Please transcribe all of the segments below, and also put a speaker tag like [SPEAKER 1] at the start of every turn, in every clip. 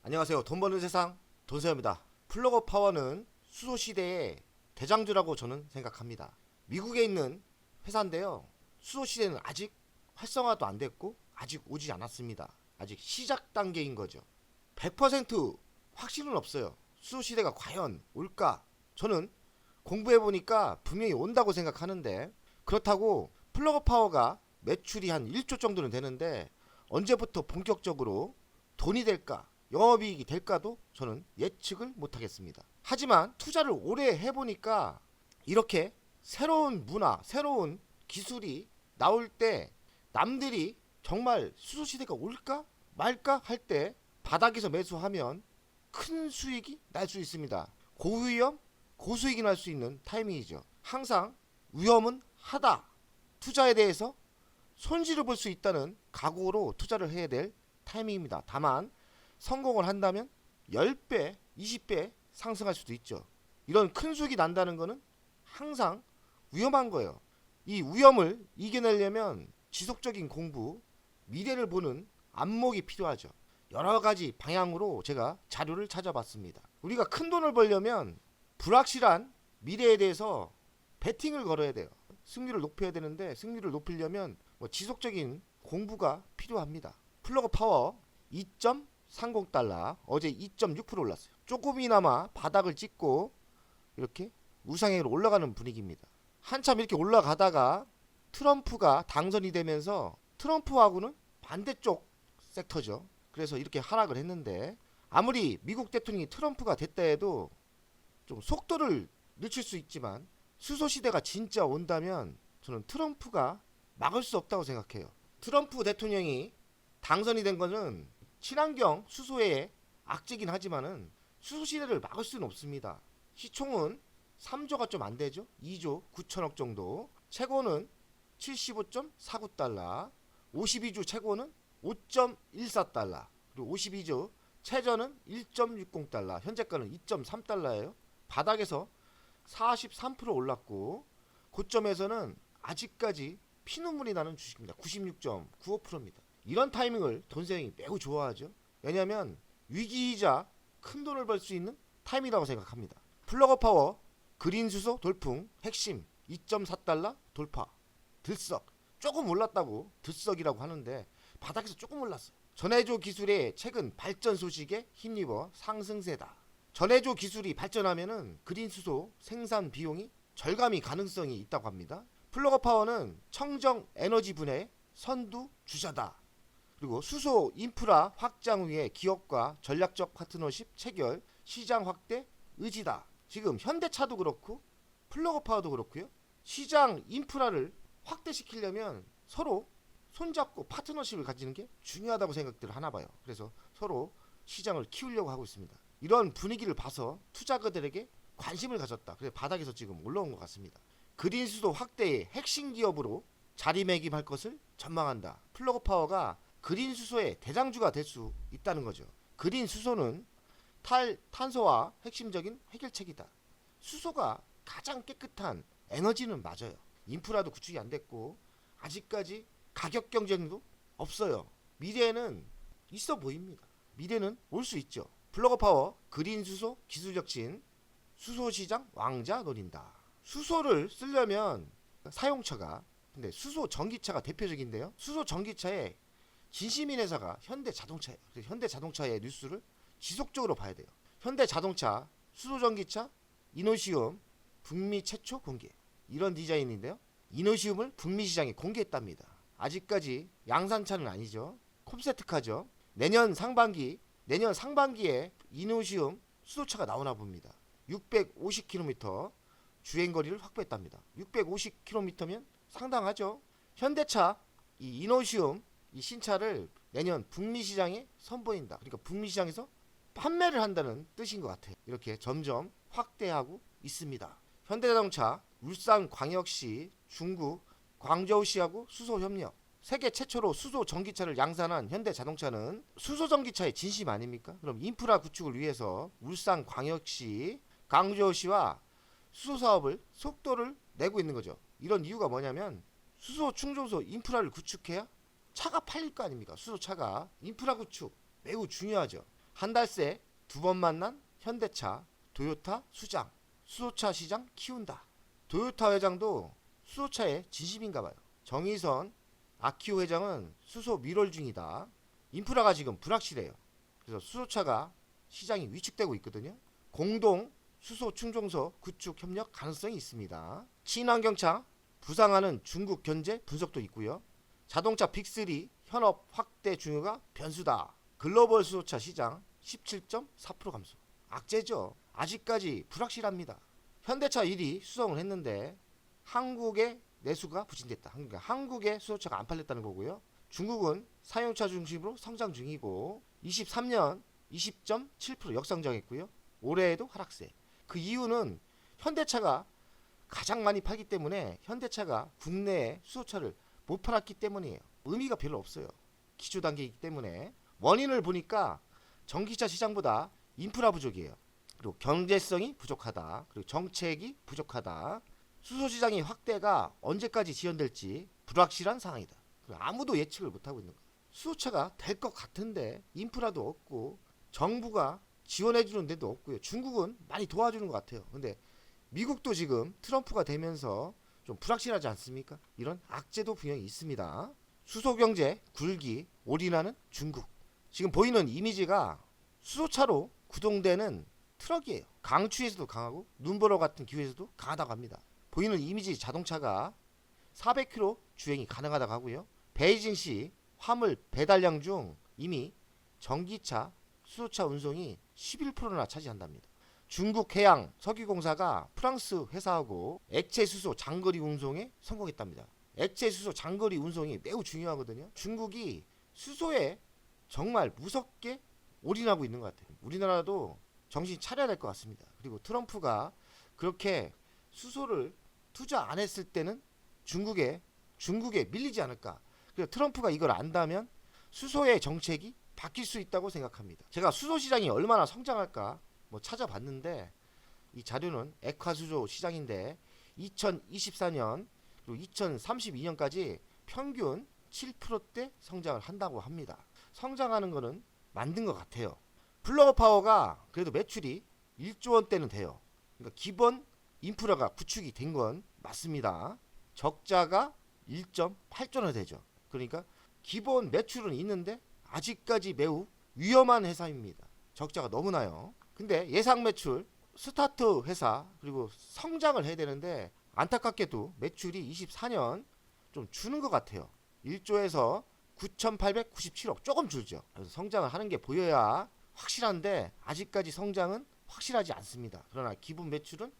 [SPEAKER 1] 안녕하세요. 돈 버는 세상 돈세입니다. 플러거 파워는 수소 시대의 대장주라고 저는 생각합니다. 미국에 있는 회사인데요. 수소 시대는 아직 활성화도 안 됐고 아직 오지 않았습니다. 아직 시작 단계인 거죠. 100% 확신은 없어요. 수소 시대가 과연 올까? 저는 공부해 보니까 분명히 온다고 생각하는데, 그렇다고 플러거 파워가 매출이 한 1조 정도는 되는데 언제부터 본격적으로 돈이 될까? 영업이익이 될까도 저는 예측을 못하겠습니다. 하지만 투자를 오래 해보니까 이렇게 새로운 문화, 새로운 기술이 나올 때 남들이 정말 수소시대가 올까 말까 할 때 바닥에서 매수하면 큰 수익이 날 수 있습니다. 고위험, 고수익이 날 수 있는 타이밍이죠. 항상 위험은 하다. 투자에 대해서 손실을 볼 수 있다는 각오로 투자를 해야 될 타이밍입니다. 다만 성공을 한다면 10배, 20배 상승할 수도 있죠. 이런 큰 수익이 난다는 것은 항상 위험한 거예요. 이 위험을 이겨내려면 지속적인 공부, 미래를 보는 안목이 필요하죠. 여러 가지 방향으로 제가 자료를 찾아봤습니다. 우리가 큰 돈을 벌려면 불확실한 미래에 대해서 베팅을 걸어야 돼요. 승률을 높여야 되는데 승률을 높이려면 지속적인 공부가 필요합니다. 플러거 파워 2.30달러, 어제 2.6% 올랐어요. 조금이나마 바닥을 찍고 이렇게 우상향으로 올라가는 분위기입니다. 한참 이렇게 올라가다가 트럼프가 당선이 되면서 트럼프하고는 반대쪽 섹터죠. 그래서 이렇게 하락을 했는데, 아무리 미국 대통령이 트럼프가 됐다 해도 좀 속도를 늦출 수 있지만 수소 시대가 진짜 온다면 저는 트럼프가 막을 수 없다고 생각해요. 트럼프 대통령이 당선이 된 거는 친환경 수소의 악재긴 하지만은 수소 시대를 막을 수는 없습니다. 시총은 3조가 좀 안 되죠. 2조 9천억 정도. 최고는 75.49달러. 52주 최고는 5.14달러. 그리고 52주 최저는 1.60달러. 현재가는 2.3달러예요. 바닥에서 43% 올랐고 고점에서는 아직까지 피눈물이 나는 주식입니다. 96.95%입니다. 이런 타이밍을 돈세형이 매우 좋아하죠. 왜냐하면 위기이자 큰 돈을 벌 수 있는 타이밍이라고 생각합니다. 플러거 파워 그린 수소 돌풍 핵심 2.4달러 돌파. 들썩. 조금 올랐다고 들썩이라고 하는데 바닥에서 조금 올랐어요. 전해조 기술의 최근 발전 소식에 힘입어 상승세다. 전해조 기술이 발전하면은 그린 수소 생산 비용이 절감이 가능성이 있다고 합니다. 플러거 파워는 청정 에너지 분야의 선두 주자다. 그리고 수소 인프라 확장 위에 기업과 전략적 파트너십 체결, 시장 확대 의지다. 지금 현대차도 그렇고 플러거 파워도 그렇고요. 시장 인프라를 확대시키려면 서로 손잡고 파트너십을 가지는 게 중요하다고 생각들을 하나 봐요. 그래서 서로 시장을 키우려고 하고 있습니다. 이런 분위기를 봐서 투자가들에게 관심을 가졌다. 그래서 바닥에서 지금 올라온 것 같습니다. 그린 수소 확대의 핵심 기업으로 자리매김할 것을 전망한다. 플러거 파워가 그린 수소의 대장주가 될 수 있다는 거죠. 그린 수소는 탄소와 핵심적인 해결책이다. 수소가 가장 깨끗한 에너지는 맞아요. 인프라도 구축이 안 됐고 아직까지 가격 경쟁도 없어요. 미래에는 있어 보입니다. 미래는 올 수 있죠. 플러거 파워 그린 수소 기술 혁신, 수소 시장 왕자 노린다. 수소를 쓰려면 사용처가, 근데 수소 전기차가 대표적인데요. 수소 전기차의 진시민 회사가 현대자동차예요. 그래서 현대자동차의 뉴스를 지속적으로 봐야 돼요. 현대자동차 수소 전기차 이노시움 북미 최초 공개. 이런 디자인인데요. 이노시움을 북미 시장에 공개했답니다. 아직까지 양산차는 아니죠. 콤세트카죠. 내년 상반기에 이노시움 수소차가 나오나 봅니다. 650km 주행거리를 확보했답니다. 650km면 상당하죠. 현대차 이 이노시움 이 신차를 내년 북미 시장에 선보인다. 그러니까 북미 시장에서 판매를 한다는 뜻인 것 같아요. 이렇게 점점 확대하고 있습니다. 현대자동차 울산광역시, 중국 광저우시하고 수소 협력. 세계 최초로 수소 전기차를 양산한 현대자동차는 수소 전기차의 진심 아닙니까? 그럼 인프라 구축을 위해서 울산광역시, 광저우시와 수소 사업을 속도를 내고 있는 거죠. 이런 이유가 뭐냐면 수소 충전소 인프라를 구축해야 차가 팔릴 거 아닙니까? 수소차가 인프라 구축 매우 중요하죠. 한 달 새 두 번 만난 현대차, 도요타 수장, 수소차 시장 키운다. 도요타 회장도 수소차에 진심인가 봐요. 정의선 아키오 회장은 수소 밀월 중이다. 인프라가 지금 불확실해요. 그래서 수소차가 시장이 위축되고 있거든요. 공동 수소 충전소 구축 협력 가능성이 있습니다. 친환경차 부상하는 중국 견제 분석도 있고요. 자동차 빅3 현업 확대 중요가 변수다. 글로벌 수소차 시장 17.4% 감소. 악재죠. 아직까지 불확실합니다. 현대차 1위 수성을 했는데 한국의 내수가 부진됐다. 그러니까 한국의 수소차가 안 팔렸다는 거고요. 중국은 사용차 중심으로 성장 중이고 23년 20.7% 역성장했고요. 올해에도 하락세. 그 이유는 현대차가 가장 많이 팔기 때문에 현대차가 국내에 수소차를 못 팔았기 때문이에요. 의미가 별로 없어요. 기초 단계이기 때문에. 원인을 보니까 전기차 시장보다 인프라 부족이에요. 그리고 경제성이 부족하다. 그리고 정책이 부족하다. 수소 시장의 확대가 언제까지 지연될지 불확실한 상황이다. 아무도 예측을 못하고 있는 거예요. 수소차가 될 것 같은데 인프라도 없고 정부가 지원해주는 데도 없고요. 중국은 많이 도와주는 것 같아요. 근데 미국도 지금 트럼프가 되면서 좀 불확실하지 않습니까? 이런 악재도 분명히 있습니다. 수소경제 굴기 올인하는 중국. 지금 보이는 이미지가 수소차로 구동되는 트럭이에요. 강추에서도 강하고 눈보라 같은 기후에서도 강하다고 합니다. 보이는 이미지 자동차가 400km 주행이 가능하다고 하고요. 베이징시 화물 배달량 중 이미 전기차, 수소차 운송이 11%나 차지한답니다. 중국 해양 석유공사가 프랑스 회사하고 액체 수소 장거리 운송에 성공했답니다. 액체 수소 장거리 운송이 매우 중요하거든요. 중국이 수소에 정말 무섭게 올인하고 있는 것 같아요. 우리나라도 정신 차려야 될 것 같습니다. 그리고 트럼프가 그렇게 수소를 투자 안 했을 때는 중국에 밀리지 않을까. 그래서 트럼프가 이걸 안다면 수소의 정책이 바뀔 수 있다고 생각합니다. 제가 수소 시장이 얼마나 성장할까 찾아봤는데 이 자료는 액화수소 시장인데 2024년 그리고 2032년까지 평균 7%대 성장을 한다고 합니다. 성장하는 거는 만든 것 같아요. 플러그 파워가 그래도 매출이 1조 원대는 돼요. 그러니까 기본 인프라가 구축이 된 건 맞습니다. 적자가 1.8조 원 되죠. 그러니까 기본 매출은 있는데 아직까지 매우 위험한 회사입니다. 적자가 너무 나요. 근데 예상 매출 스타트 회사 그리고 성장을 해야 되는데 안타깝게도 매출이 24년 좀 주는 것 같아요. 1조에서 9,897억 조금 줄죠. 그래서 성장을 하는 게 보여야 확실한데 아직까지 성장은 확실하지 않습니다. 그러나 기본 매출은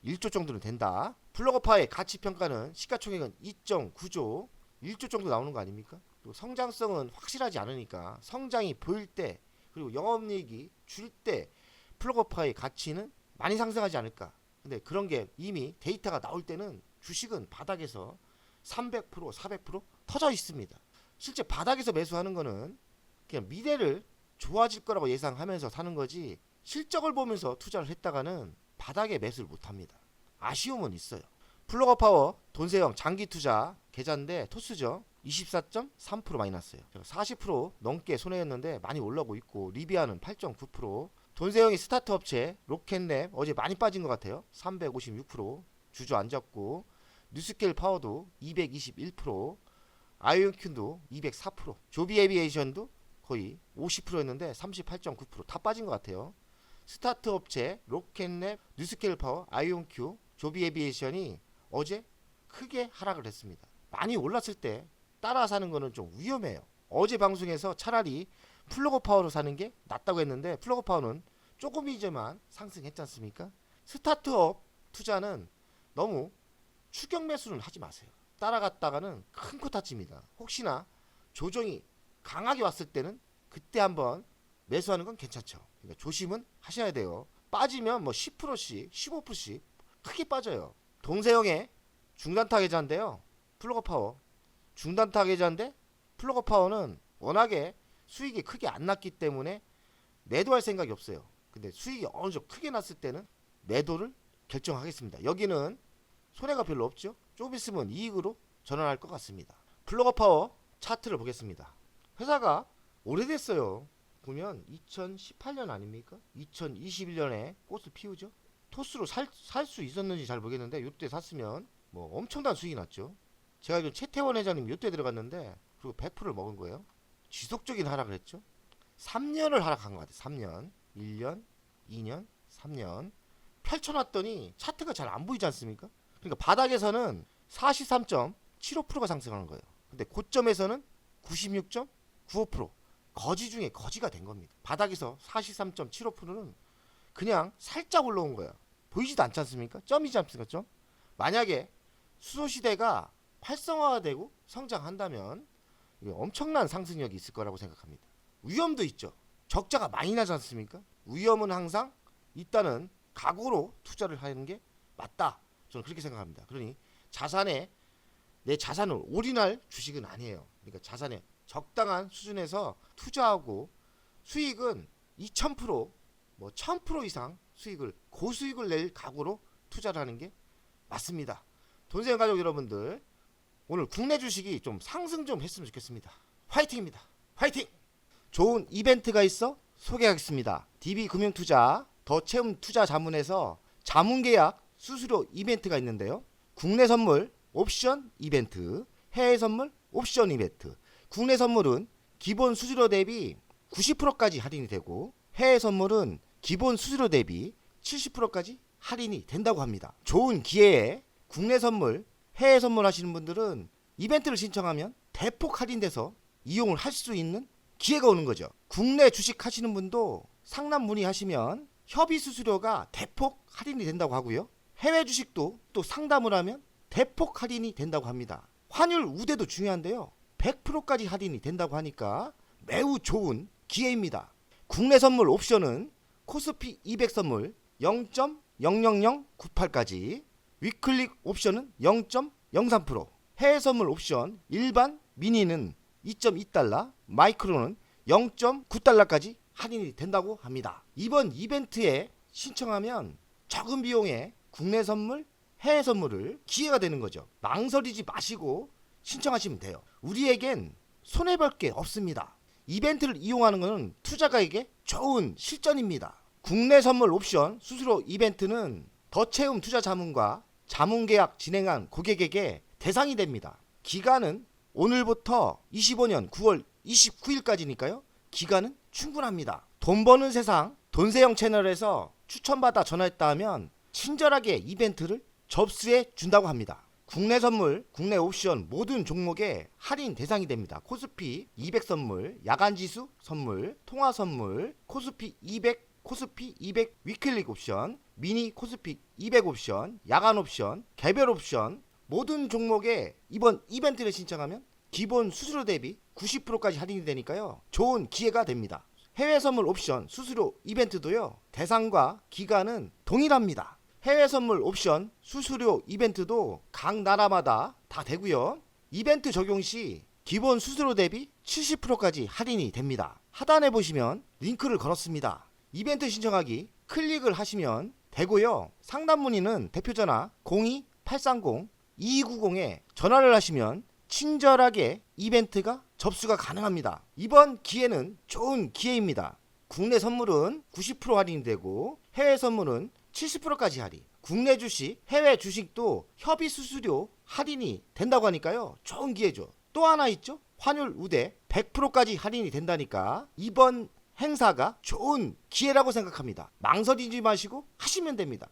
[SPEAKER 1] 1조 정도는 된다. 플러그파의 가치평가는 시가총액은 2.9조 1조 정도 나오는 거 아닙니까? 그리고 성장성은 확실하지 않으니까 성장이 보일 때 그리고 영업이익이 줄 때 플러그파의 가치는 많이 상승하지 않을까. 근데 그런 게 이미 데이터가 나올 때는 주식은 바닥에서 300% 400% 터져 있습니다. 실제 바닥에서 매수하는 거는 그냥 미래를 좋아질 거라고 예상하면서 사는 거지 실적을 보면서 투자를 했다가는 바닥에 매수를 못합니다. 아쉬움은 있어요. 플러그파워 돈세형 장기투자 계좌인데 토스죠. 24.3% 마이너스예요. 40% 넘게 손해였는데 많이 올라오고 있고 리비아는 8.9%. 돈세형이 스타트 업체 로켓랩 어제 많이 빠진 것 같아요. 356% 주저앉았고 뉴스케일 파워도 221%, 아이온큐도 204%, 조비 에비에이션도 거의 50%였는데 38.9%다 빠진 것 같아요. 스타트 업체 로켓랩, 뉴스케일 파워, 아이온큐, 조비 에비에이션이 어제 크게 하락을 했습니다. 많이 올랐을 때 따라 사는 거는 좀 위험해요. 어제 방송에서 차라리 플러그 파워로 사는 게 낫다고 했는데 플러그 파워는 조금이지만 상승했지 않습니까? 스타트업 투자는 너무 추격 매수는 하지 마세요. 따라갔다가는 큰 코 다칩니다. 혹시나 조정이 강하게 왔을 때는 그때 한번 매수하는 건 괜찮죠. 그러니까 조심은 하셔야 돼요. 빠지면 뭐 10%씩 15%씩 크게 빠져요. 동세형의 중단타 계좌인데요. 플러그 파워 중단타 계좌인데 플러그 파워는 워낙에 수익이 크게 안 났기 때문에 매도할 생각이 없어요. 근데 수익이 어느 정도 크게 났을 때는 매도를 결정하겠습니다. 여기는 손해가 별로 없죠. 좀 있으면 이익으로 전환할 것 같습니다. 플러그 파워 차트를 보겠습니다. 회사가 오래됐어요. 보면 2018년 아닙니까? 2021년에 꽃을 피우죠. 토스로 살 수 있었는지 잘 모르겠는데 요때 샀으면 뭐 엄청난 수익이 났죠. 제가 이 최태원 회장님 요때 들어갔는데 그리고 100%를 먹은 거예요. 지속적인 하락을 했죠. 3년을 하락한 것 같아요. 3년, 1년, 2년, 3년 펼쳐놨더니 차트가 잘 안 보이지 않습니까? 그러니까 바닥에서는 43.75%가 상승하는 거예요. 근데 고점에서는 96.95% 거지 중에 거지가 된 겁니다. 바닥에서 43.75%는 그냥 살짝 올라온 거야. 보이지도 않지 않습니까? 점이지 않습니까? 점. 만약에 수소시대가 활성화되고 성장한다면 엄청난 상승력이 있을 거라고 생각합니다. 위험도 있죠. 적자가 많이 나지 않습니까? 위험은 항상 있다는 각오로 투자를 하는 게 맞다. 저는 그렇게 생각합니다. 그러니 자산에 내 자산을 올인할 주식은 아니에요. 그러니까 자산에 적당한 수준에서 투자하고 수익은 2000%, 뭐 1000% 이상 수익을 고수익을 낼 각오로 투자를 하는 게 맞습니다. 돈세영 가족 여러분들, 오늘 국내 주식이 좀 상승 좀 했으면 좋겠습니다. 화이팅입니다. 화이팅! 좋은 이벤트가 있어 소개하겠습니다. DB금융투자 더 채움 투자 자문에서 자문계약 수수료 이벤트가 있는데요. 국내 선물 옵션 이벤트, 해외 선물 옵션 이벤트. 국내 선물은 기본 수수료 대비 90%까지 할인이 되고 해외 선물은 기본 수수료 대비 70%까지 할인이 된다고 합니다. 좋은 기회에 국내 선물, 해외 선물 하시는 분들은 이벤트를 신청하면 대폭 할인돼서 이용을 할 수 있는 기회가 오는 거죠. 국내 주식 하시는 분도 상담 문의하시면 협의 수수료가 대폭 할인이 된다고 하고요. 해외 주식도 또 상담을 하면 대폭 할인이 된다고 합니다. 환율 우대도 중요한데요. 100%까지 할인이 된다고 하니까 매우 좋은 기회입니다. 국내 선물 옵션은 코스피 200 선물 0.00098까지, 위클릭 옵션은 0.03%, 해외 선물 옵션 일반 미니는 2.2달러, 마이크로는 0.9달러까지 할인이 된다고 합니다. 이번 이벤트에 신청하면 적은 비용에 국내 선물, 해외 선물을 기회가 되는 거죠. 망설이지 마시고 신청하시면 돼요. 우리에겐 손해볼 게 없습니다. 이벤트를 이용하는 것은 투자가에게 좋은 실전입니다. 국내 선물 옵션 수수료 이벤트는 더 채움 투자 자문과 자문 계약 진행한 고객에게 대상이 됩니다. 기간은 오늘부터 25년 9월 29일까지니까요. 기간은 충분합니다. 돈 버는 세상 돈세영 채널에서 추천받아 전화했다 하면 친절하게 이벤트를 접수해 준다고 합니다. 국내 선물, 국내 옵션 모든 종목에 할인 대상이 됩니다. 코스피 200 선물, 야간지수 선물, 통화 선물, 코스피 200 위클릭 옵션, 미니 코스피 200 옵션, 야간 옵션, 개별 옵션 모든 종목에 이번 이벤트를 신청하면 기본 수수료 대비 90%까지 할인이 되니까요. 좋은 기회가 됩니다. 해외 선물 옵션 수수료 이벤트도요. 대상과 기간은 동일합니다. 해외 선물 옵션 수수료 이벤트도 각 나라마다 다 되고요. 이벤트 적용 시 기본 수수료 대비 70%까지 할인이 됩니다. 하단에 보시면 링크를 걸었습니다. 이벤트 신청하기 클릭을 하시면 되고요. 상담 문의는 대표전화 02-830-2290에 전화를 하시면 친절하게 이벤트가 접수가 가능합니다. 이번 기회는 좋은 기회입니다. 국내 선물은 90% 할인되고 해외 선물은 70%까지 할인. 국내 주식, 해외 주식도 협의 수수료 할인이 된다고 하니까요. 좋은 기회죠. 또 하나 있죠. 환율 우대 100%까지 할인이 된다니까 이번 행사가 좋은 기회라고 생각합니다. 망설이지 마시고 하시면 됩니다.